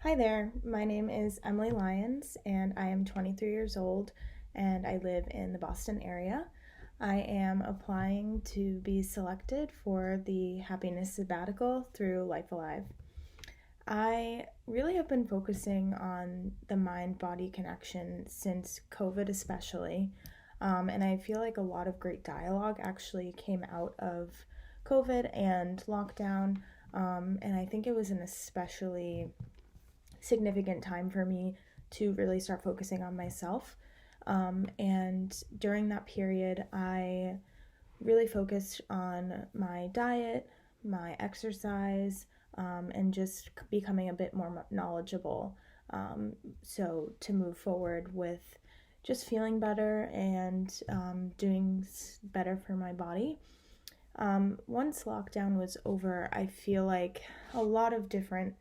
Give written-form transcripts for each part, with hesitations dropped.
Hi there, my name is Emily Lyons and I am 23 years old and I live in the Boston area. I am applying to be selected for the Happiness Sabbatical through Life Alive. I really have been focusing on the mind body connection since COVID, especially. And I feel like a lot of great dialogue actually came out of COVID and lockdown. And I think it was an especially significant time for me to really start focusing on myself. And during that period, I really focused on my diet, my exercise, and just becoming a bit more knowledgeable. So to move forward with just feeling better and doing better for my body. Once lockdown was over, I feel like a lot of different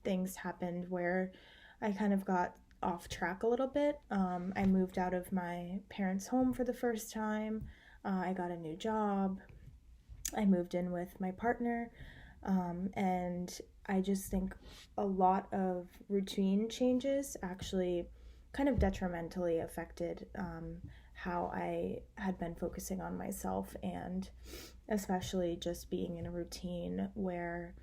things happened where I kind of got off track a little bit. I moved out of my parents' home for the first time. I got a new job. I moved in with my partner. And I just think a lot of routine changes actually kind of detrimentally affected how I had been focusing on myself, and especially just being in a routine where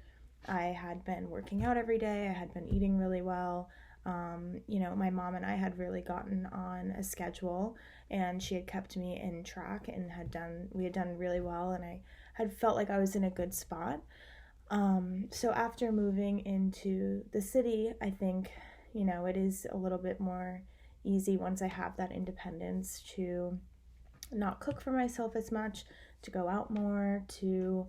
I had been working out every day, I had been eating really well. My mom and I had really gotten on a schedule, and she had kept me in track and we had done really well, and I had felt like I was in a good spot. So after moving into the city, I think, it is a little bit more easy once I have that independence to not cook for myself as much, to go out more, to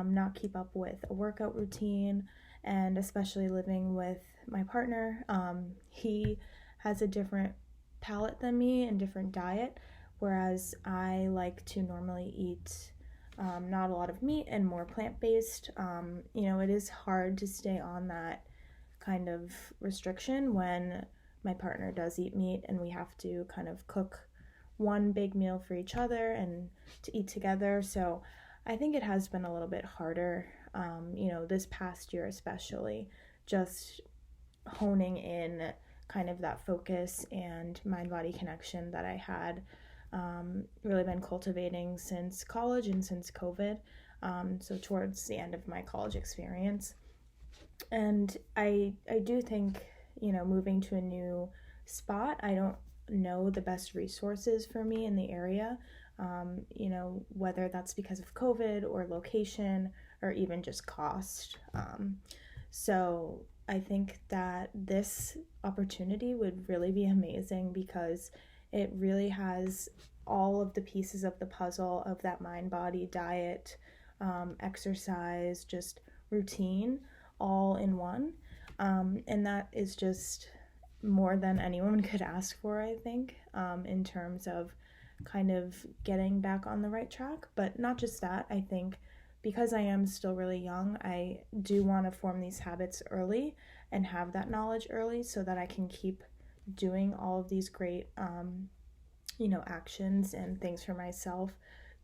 not keep up with a workout routine, and especially living with my partner. He has a different palate than me and different diet, whereas I like to normally eat not a lot of meat and more plant-based. It is hard to stay on that kind of restriction when my partner does eat meat and we have to kind of cook one big meal for each other and to eat together. So I think it has been a little bit harder, this past year especially, just honing in kind of that focus and mind body connection that I had really been cultivating since college and since COVID. So towards the end of my college experience. And I do think, moving to a new spot, I don't know the best resources for me in the area, whether that's because of COVID or location or even just cost. So I think that this opportunity would really be amazing because it really has all of the pieces of the puzzle of that mind body diet, exercise, just routine all in one. And that is just more than anyone could ask for, I think, in terms of kind of getting back on the right track. But not just that, I think because I am still really young, I do want to form these habits early and have that knowledge early so that I can keep doing all of these great, actions and things for myself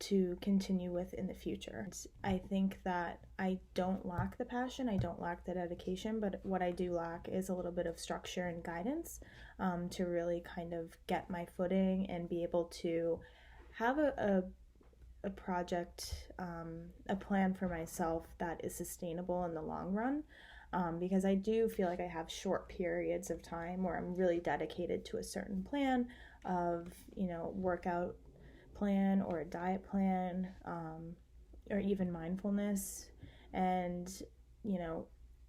to continue with in the future. I think that I don't lack the passion, I don't lack the dedication, but what I do lack is a little bit of structure and guidance to really kind of get my footing and be able to have a project, a plan for myself that is sustainable in the long run. Because I do feel like I have short periods of time where I'm really dedicated to a certain plan of, workout plan or a diet plan, or even mindfulness. And,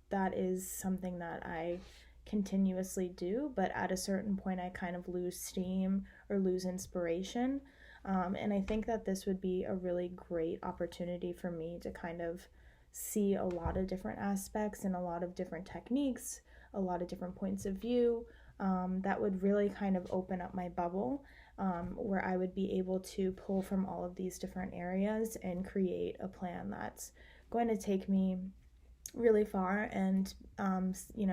that is something that I continuously do, but at a certain point I kind of lose steam or lose inspiration. And I think that this would be a really great opportunity for me to kind of see a lot of different aspects and a lot of different techniques, a lot of different points of view, that would really kind of open up my bubble, where I would be able to pull from all of these different areas and create a plan that's going to take me really far and,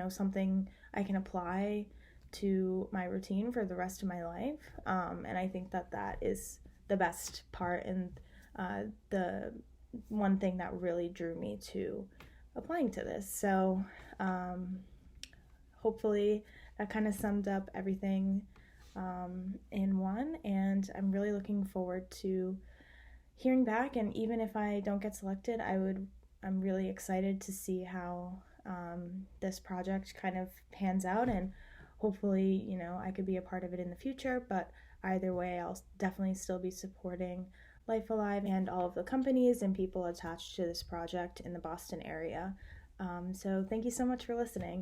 something I can apply to my routine for the rest of my life. And I think that that is the best part and the one thing that really drew me to applying to this. So hopefully that kind of summed up everything in one, and I'm really looking forward to hearing back. And even if I don't get selected, I'm really excited to see how this project kind of pans out, and hopefully, I could be a part of it in the future. But either way, I'll definitely still be supporting Life Alive and all of the companies and people attached to this project in the Boston area. So thank you so much for listening.